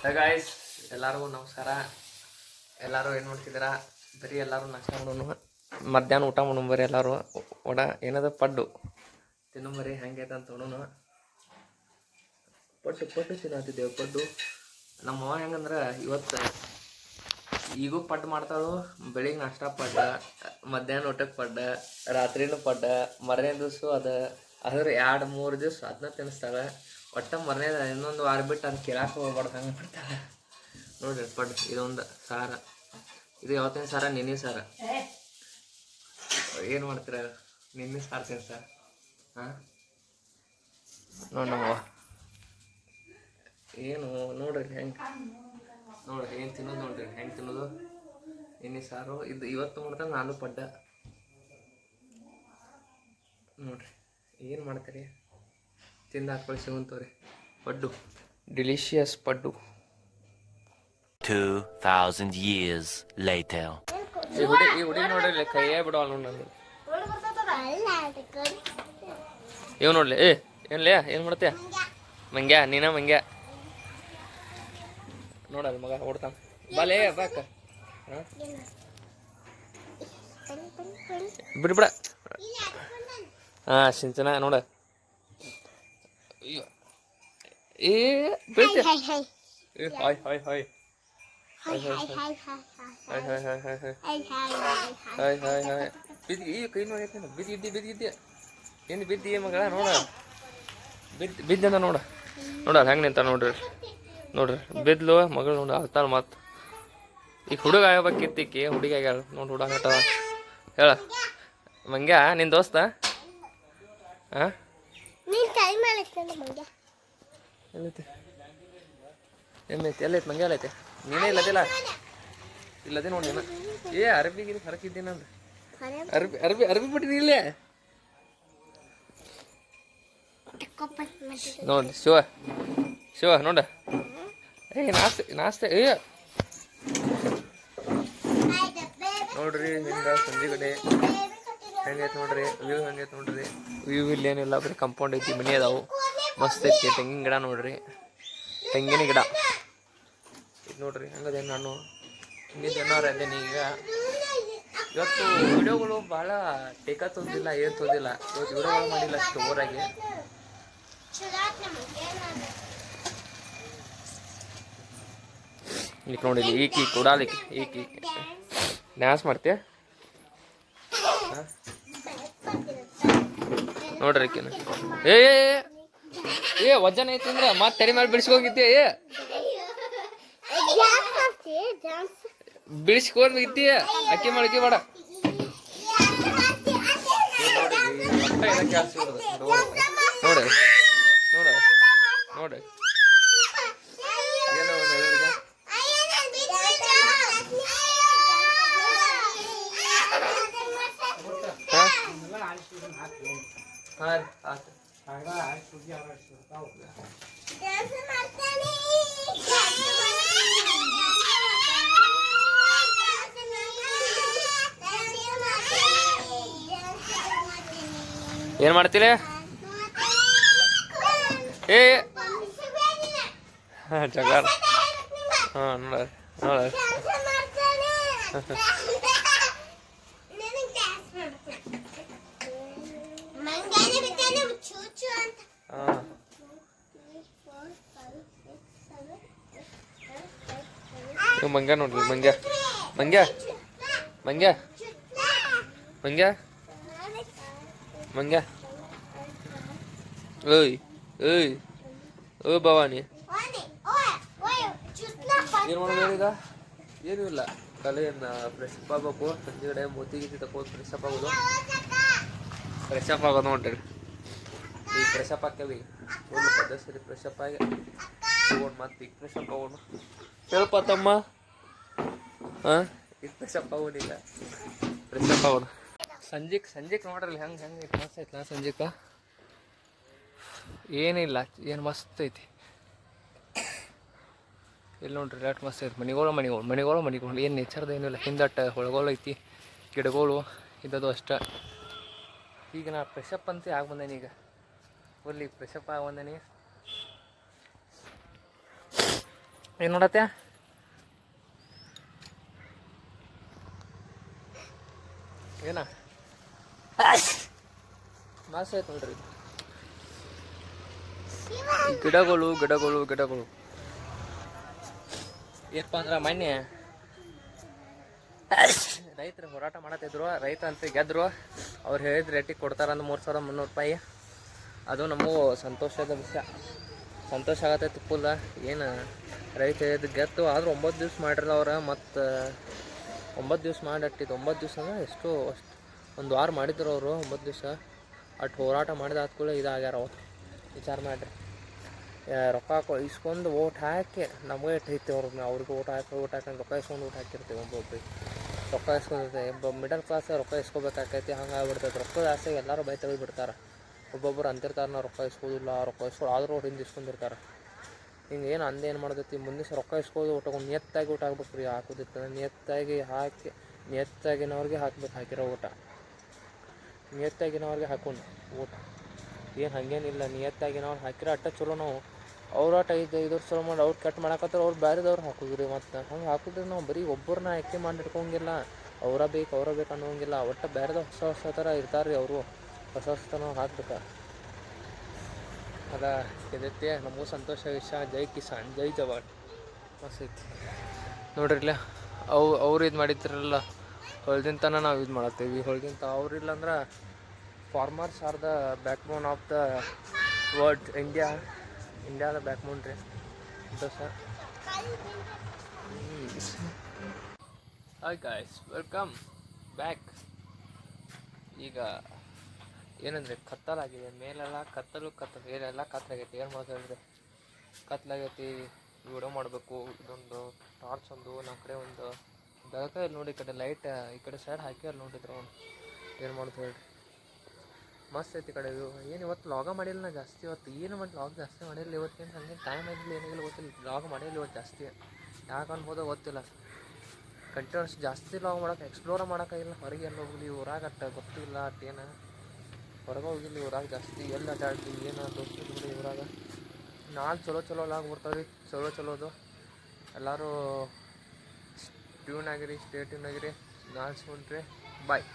Guys ಎಲ್ಲರಿಗೂ ನಮಸ್ಕಾರ. ಎಲ್ಲರೂ ಏನು ಮಾಡ್ತಿದ್ದೀರಾ? ಬರೀ ಎಲ್ಲರೂ ನಾಷ್ಟ ಮಾಡೋನು, ಮಧ್ಯಾಹ್ನ ಊಟ ಮಾಡೋಣ. ಬರೀ ಎಲ್ಲರೂ ಒಡ ಏನದ ಪಡ್ಡು ತಿನ್ನಂಬರಿ ಹೆಂಗೈತೆ ಅಂತ ನೋಡೋಣ. ಪಡ್ಡು ತಿನ್ನತ್ತಿದ್ದೇವೆ. ಪಡ್ಡು ನಮ್ಮ ಹೆಂಗಂದ್ರೆ ಇವತ್ತು ಈಗೂ ಪಡ್ಡು ಮಾಡ್ತಾಳು. ಬೆಳಿಗ್ಗೆ ನಾಷ್ಟ ಪಡ್ಡ, ಮಧ್ಯಾಹ್ನ ಊಟಕ್ಕೆ ಪಡ್ಡ, ರಾತ್ರಿನೂ ಪಡ್ಡ, ಮರನೇ ದಿವಸ ಅದ್ರ 2-3 ದಿವಸ ಅದನ್ನ ತಿನ್ನಿಸ್ತಾಳೆ. ಒಟ್ಟು ಮರನೇ ಇನ್ನೊಂದು ವಾರ ಬಿಟ್ಟು ಅದು ಕೇಳಕ್ಕೆ ಹೋಗ್ಬಾರ್ದು, ಹಂಗೆ ಮಾಡ್ತಾಳೆ ನೋಡ್ರಿ. ಪಡ್ಡು ಇದೊಂದು ಸಾರ, ಇದು ಯಾವತ್ತಿನ ಸಾರ? ನಿನ್ನೆ ಸಾರ. ಏನು ಮಾಡ್ತೀರ? ನಿನ್ನೆ ಸಾರು ತಿನ್ಸ. ಹಾಂ ನೋಡಿ ನಮ್ಮವ್ವ ಏನು ನೋಡ್ರಿ ಹೆಂಗೆ ನೋಡ್ರಿ ಏನು ತಿನ್ನೋದು. ನೋಡ್ರಿ ಹೆಂಗೆ ತಿನ್ನೋದು. ನಿನ್ನೆ ಸಾರು ಇದು ಇವತ್ತು ಮಾಡ್ತಾನೆ. ನಾನು ಪಡ್ಡ ನೋಡ್ರಿ ಏನು ಮಾಡ್ತೀರಿ? ತಿಂದು ಹಾಕ್ಕೊಳ್ಳಿ ಸಿಗುಂತವ್ರಿ. ಪಡ್ಡು ಡಿಲಿಷಿಯಸ್ ಪಡ್ಡು. 2000 years later. ಈ ಹುಡುಗಿ ನೋಡ್ರಿ ಕೈಯೇ ಬಿಡವಲ್ಲ ನೋಡಿ ನಾನು. ಇವ್ ನೋಡ್ಲಿ ಏನ್ಲೇ ಏನು ಮಾಡ್ತೀಯ? ಮಂಗ್ಯ ನೀನ ಮಂಗ್ಯ ನೋಡಲ್ಲ ಮಗ ಓಡ್ತಾನೆ. ಬಾಲೇ ಬಾಕ. ಬಿಡ್ಬಿಡ. ಹಾಂ ಸಿಂಚನ ನೋಡ. ಏ ಬೀಳ್ತೀಯ. Hi hi hi hi hi hi hi hi hi hi hi ಬಿದ್ದು. ಈ ಕೈ ನೋಡೈತೆ ಬಿದ್ದಿದ್ದೆ ಏನು ಬಿದ್ದಿ ಮಗಳ? ನೋಡ ಬಿದ್ದಂದ ನೋಡ ಹೆಂಗೆ ನಿಂತ ನೋಡ್ರಿ ಬಿದ್ಲು ಮಗಳು ನೋಡಿ ಆಗ್ತಾಳ. ಮತ್ತು ಈಗ ಹುಡುಗ ಆಗ್ಬೇಕಿತ್ತಿಕ್ಕಿ ಹುಡುಗಿ ಆಗ್ಯಾಳ ನೋಡಿ. ಹುಡುಗ ಆಗ್ತಾವ ಹೇಳ ಮಂಗ್ಯ ನಿನ್ನ ದೋಸ್ತ. ಹಾಂ ಎಲ್ಲೈತೆ ಎಲ್ಲೈತೆ ಮಂಗ್ಯ ಎಲ್ಲೈತೆ? ನೀನೇ ಇಲ್ಲದಿಲ್ಲ ಇಲ್ಲದೆ ನೋಡಿ ನೀನು. ಅರಬಿಗಿರಿ ಹೊರಕಿದ್ದೀನಿ ಅಂದ್ರೆ ಅರಬಿ ಬಿಟ್ಟಿದ್ದೀನಿ ಇಲ್ಲೇ ನೋಡಿ. ಶಿವ ನೋಡ. ನಾಸ್ತೆ ನೋಡ್ರಿ ಹಿಂಗ ಸಂಜೆ ಕಡೆ ಹೆಂಗೈತೆ ನೋಡ್ರಿ. ವ್ಯೂ ಹೆಂಗೈತೆ ನೋಡ್ರಿ. ವ್ಯೂ ಇಲ್ಲೇನಿಲ್ಲ, ಬರೀ ಕಂಪೌಂಡ್ ಐತಿ, ಮನಿ ಅದಾವು, ಮಸ್ತ್ ಐತಿ. ತೆಂಗಿನ ಗಿಡ ನೋಡ್ರಿ, ತೆಂಗಿನ ಗಿಡ ಇದು ನೋಡ್ರಿ ಹಂಗದೆ. ನಾನು ಹಿಂಗೆ ಜನವ್ರು ಅದೇನಿ. ಈಗ ಇವತ್ತು ವಿಡಿಯೋಗಳು ಭಾಳ ಟೇಕ ತೊಂದಿಲ್ಲ, ಏನು ತೊಂದಿಲ್ಲ. ಇವತ್ತು ವಿಡಿಯೋಗಳು ಮಾಡಿಲ್ಲ ಅಷ್ಟು ಓವರಾಗಿ. ಈಗ ನೋಡಿದ್ವಿ ಈಕಿ ಕೊಡಾಲಿಕ್ಕೆ ಈಕಿ ಡ್ಯಾನ್ಸ್ ಮಾಡ್ತೀಯ ನೋಡ್ರಿ. ಈಕಿನ ವಜನ ಐತಿ ಅಂದ್ರೆ ಮತ್ತೆ ತೆರಿ ಮೇಲೆ ಬಿಡಿಸ್ಕೋಗಿದ್ದೆ. ಬಿಡಿಸ್ಕೊಂಡ್ಬಿದ್ದಿ ಅಕ್ಕಿ ಮಾಡಕ್ಕೆ ಬೇಡ. ನೋಡ್ರಿ ನೋಡ್ರಿ ಏನೋ ಹಾಂ ಏನು ಮಾಡ್ತೀರಿ? ಜಗಾರ. ಹಾಂ ನೋಡ ಮಂಗ್ಯ ನೋಡ್ರಿ. ಮಂಗ್ಯ ಓಯ್ ಓ ಭವಾನಿ ಏನು ಮಾಡೋದು ಈಗ? ಏನೂ ಇಲ್ಲ, ತಲೆಯನ್ನು ಫ್ರೆಶ್ ಅಪ್ ಆಗಬೇಕು. ಸಂಜೆ ಕಡೆ ಮೂತಿ ಗೀತಿ ತಗೊಂಡು ಫ್ರೆಶ್ ಅಪ್ ಆಗೋದು ನೋಡ್ರಿ. ಈಗ ಫ್ರೆಶ್ ಅಪ್ ಆಗ್ತೇವೆ. ಒಂದು ಪದ್ಧತಿ ಫ್ರೆಶ್ ಅಪ್ ಆಗಿ ತಗೊಂಡು ಮತ್ತೆ ಈಗ ಫ್ರೆಶ್ ಅಪ್ ಆಗೋಣ. ಸ್ವಲ್ಪ ತಮ್ಮ ಹಾಂ ಈಗ ಫ್ರೆಶ್ ಅಪ್ ಆಗೋದಿಲ್ಲ, ಫ್ರೆಶ್ ಅಪ್ ಆಗೋಣ. ಸಂಜೆಗೆ ನೋಡ್ರಿ ಹೆಂಗೆ ಮಸ್ತ್ ಐತಿ. ಸಂಜೆಗೆ ಏನಿಲ್ಲ, ಏನು ಮಸ್ತ್ ಐತಿ ಇಲ್ಲಿ ನೋಡ್ರಿ. ರೇಟ್ ಮಸ್ತ್ ಐತಿ. ಮನಿಗಳು ಏನು ನೇಚರ್ದು ಏನಿಲ್ಲ. ಹಿಂದಟ್ಟ ಹೊಳಗೋಳು ಐತಿ, ಗಿಡಗಳು ಇದ್ದದು ಅಷ್ಟೇ. ಈಗ ನಾ ಫ್ರೆಶಪ್ ಅಂತ ಆಗಿ ಬಂದೇನಿ. ಈಗ ಫುಲ್ ಈಗ ಫ್ರೆಶಪ್ ಆಗಿ ಬಂದೇನಿ. ಏನು ನೋಡತ್ತೆ ಏನ ಮಾಸ ಆಯ್ತು ನೋಡ್ರಿ ಗಿಡಗಳು ಗಿಡಗಳು ಗಿಡಗಳು ಏನಪ್ಪ ಅಂದ್ರೆ ಮೊನ್ನೆ ರೈತರು ಹೋರಾಟ ಮಾಡತ್ತಿದ್ರು ರೈತ ಅಂತ ಗೆದ್ರು ಅವ್ರು ಹೇಳಿದ ರೇಟಿಗೆ ಕೊಡ್ತಾರಂದು 3,300 ರೂಪಾಯಿ. ಅದು ನಮಗೂ ಸಂತೋಷದ ವಿಷಯ, ಸಂತೋಷ ಆಗತ್ತೈತಿ ಫುಲ್. ಏನು ರೈತ ಹೇಳಿದ ಗೆದ್ದು ಆದ್ರೂ 9 ದಿವ್ಸ ಮಾಡಿರಲ್ಲ ಅವ್ರು. ಮತ್ತು 9 ದಿವ್ಸ ಮಾಡಿಟ್ಟಿದ್ದು 9 ದಿವ್ಸ ಅಂದ್ರೆ ಎಷ್ಟು ಅಷ್ಟು 1 ವಾರ ಮಾಡಿದ್ರು ಅವರು 9 ದಿವ್ಸ. ಅಷ್ಟು ಹೋರಾಟ ಮಾಡಿದ ಆದ್ಕೂಳೆ ಇದಾಗ್ಯಾರ ಅವ್ರು. ವಿಚಾರ ಮಾಡಿರಿ, ರೊಕ್ಕ ಇಸ್ಕೊಂಡು ಓಟ್ ಹಾಕಿ ನಮಗೆ ಇಟ್ಟೈತಿ ಅವ್ರಿಗೆ ಓಟ್ ಹಾಕಿ ರೊಕ್ಕ ಇಸ್ಕೊಂಡು ಓಟ್ ಹಾಕಿರ್ತೀವಿ. ಒಬ್ಬೊಬ್ರಿಗೆ ರೊಕ್ಕ ಇಸ್ಕೊಂಡಿರ್ತೇವೆ. ಮಿಡಲ್ ಕ್ಲಾಸ್ ರೊಕ್ಕ ಇಸ್ಕೋಬೇಕಾಕೈತಿ. ಹಂಗೆ ಆಗ್ಬಿಡ್ತೈತೆ. ರೊಕ್ಕದ ಆಸೆಗೆ ಎಲ್ಲರೂ ಬೈ ತೆಗೆದುಬಿಡ್ತಾರೆ. ಒಬ್ಬೊಬ್ರು ಅಂತಿರ್ತಾರೆ ನಾವು ರೊಕ್ಕ ಇಸ್ಕೋದಿಲ್ಲ, ರೊಕ್ಕ ಇಸ್ಕೊ ಆದರೂ ಅವ್ರು ಹಿಂದೆ ಇಸ್ಕೊಂಡಿರ್ತಾರೆ. ಹಿಂಗೆ ಏನು ಅಂದೇನು ಮಾಡ್ತೈತಿ, ಮುಂದೆ ರೊಕ್ಕ ಇಸ್ಕೋದು ಊಟ ನಿಯತ್ತಾಗಿ ಊಟ ಆಗ್ಬೇಕು ರೀ. ಹಾಕೋದಿತ್ತು ನಿಯತ್ತಾಗಿ ಹಾಕಿ ನಿಯತ್ತಾಗಿನವ್ರಿಗೆ ಹಾಕ್ಬೇಕು. ಹಾಕಿರೋ ಊಟ ನಿಯತ್ತಾಗಿನವ್ರಿಗೆ ಹಾಕೊಂಡು ಊಟ ಏನು ಹಾಗೇನಿಲ್ಲ. ನಿಯತ್ತಾಗಿನವ್ರು ಹಾಕಿರೋ ಅಟ್ಟ ಚಲೋ. ನಾವು ಅವ್ರು ಅಟ್ಟ 5 ವರ್ಷ ಚಲೋ ಮಾಡಿ ಅವ್ರು ಕಟ್ ಮಾಡಕತ್ತಾರ, ಅವ್ರು ಬೇರೆದವ್ರು ಹಾಕೋದ್ರಿ. ಮತ್ತು ಹಂಗೆ ಹಾಕಿದ್ರೆ ನಾವು ಬರೀ ಒಬ್ಬರನ್ನ ಆಯ್ಕೆ ಮಾಡಿ ಇಟ್ಕೊಂಗಿಲ್ಲ. ಅವರ ಬೇಕು ಅನ್ನೋಂಗಿಲ್ಲ. ಒಟ್ಟು ಬೇರೆದ ಹೊಸ ಥರ ಇರ್ತಾರೆ ರೀ ಅವರು. ಹೊಸ ಥರ ಹಾಕ್ಬೇಕು. ಅದ ಇದೈತಿ ನಮಗೂ ಸಂತೋಷ ವಿಷಯ. ಜೈ ಕಿಸಾನ್ ಜೈ ಜವಾನ್. ಮಸ್ತ್ ನೋಡ್ರಿ ಇಲ್ಲ ಅವ್ರು ಇದು ಮಾಡಿದ್ರಲ್ಲ ಹೊಳ್ದಿನ ತನ ನಾವು ಇದು ಮಾಡತ್ತೀವಿ. ಹೊಳ್ದಿನ ಅವ್ರಿಲ್ಲ ಅಂದ್ರೆ farmers are the back bone of the world. ಇಂಡಿಯಾದ ಬ್ಯಾಕ್ ಬೋನ್ ರೀ dosa. Hi guys, welcome back. ಈಗ ಏನಂದರೆ ಕತ್ತಲಾಗಿದೆ. ಮೇಲೆಲ್ಲ ಕತ್ತಲು ಮೇಲೆಲ್ಲ ಕತ್ತಲಾಗೈತಿ. ಏನು ಮಾಡೋದು ಹೇಳಿದ್ರೆ ಕತ್ತಲಾಗೈತಿ. ವಿಡಿಯೋ ಮಾಡಬೇಕು. ಇದೊಂದು ಟಾರ್ಚ್ ಒಂದು ನಮ್ಮ ಕಡೆ ಒಂದು ಬೆಳಕ ಇಲ್ಲಿ ನೋಡಿ. ಈ ಕಡೆ ಲೈಟ್ ಈ ಕಡೆ ಸೈಡ್ ಹಾಕ್ಯಾರ ನೋಡಿದ್ರು. ಏನು ಮಾಡೋದು ಹೇಳ್ರಿ. ಮಸ್ತ್ ಐತಿ ಈ ಕಡೆ ವ್ಯೂ. ಏನು ಇವತ್ತು ಲಾಗ ಮಾಡಿಲ್ಲ ನಾ ಜಾಸ್ತಿ. ಇವತ್ತು ಏನು ಮಾಡಿ ಲಾಗ್ ಜಾಸ್ತಿ ಮಾಡಿಲ್ಲ. ಇವತ್ತೇನು ಹಂಗೆ ಟೈಮ್ ಆಗಿಲ್ಲ, ಏನಿಲ್ಲ ಗೊತ್ತಿಲ್ಲ. ಲಾಗ್ ಮಾಡಿಲ್ಲ ಇವತ್ತು ಜಾಸ್ತಿ. ಯಾಕೆ ಅನ್ಬೋದೋ ಗೊತ್ತಿಲ್ಲ. ಕಂಟಿನ್ಯೂಸ್ ಜಾಸ್ತಿ ಲಾಗ್ ಮಾಡೋಕೆ ಎಕ್ಸ್ಪ್ಲೋರ್ ಮಾಡೋಕ್ಕಾಗಿಲ್ಲ. ಹೊರಗೆ ಎಲ್ಲ ಹೋಗಲಿ ಊರಾಗ ಅಟ್ಟ ಗೊತ್ತಿಲ್ಲ. ಅಟ್ಟೇನು ಹೊರಗೆ ಹೋಗಿಲ್ಲ ಊರಾಗ ಜಾಸ್ತಿ. ಎಲ್ಲ ಅಡ್ಡಾಡ್ಲಿ ಏನು ದೋಸ್ತಿಗಳು ಊರಾಗ. ನಾಳೆ ಚಲೋ ಲಾಗ್ ಬರ್ತಾವೆ ರೀ. ಚಲೋದು ಎಲ್ಲರೂ ಟ್ಯೂನ್ ಆಗಿರಿ, ಸ್ಟೇ ಟ್ಯೂನ್ ಆಗಿರಿ. ನಾಳೆ ಸಿಗೋಣ್ರಿ. ಬಾಯ್.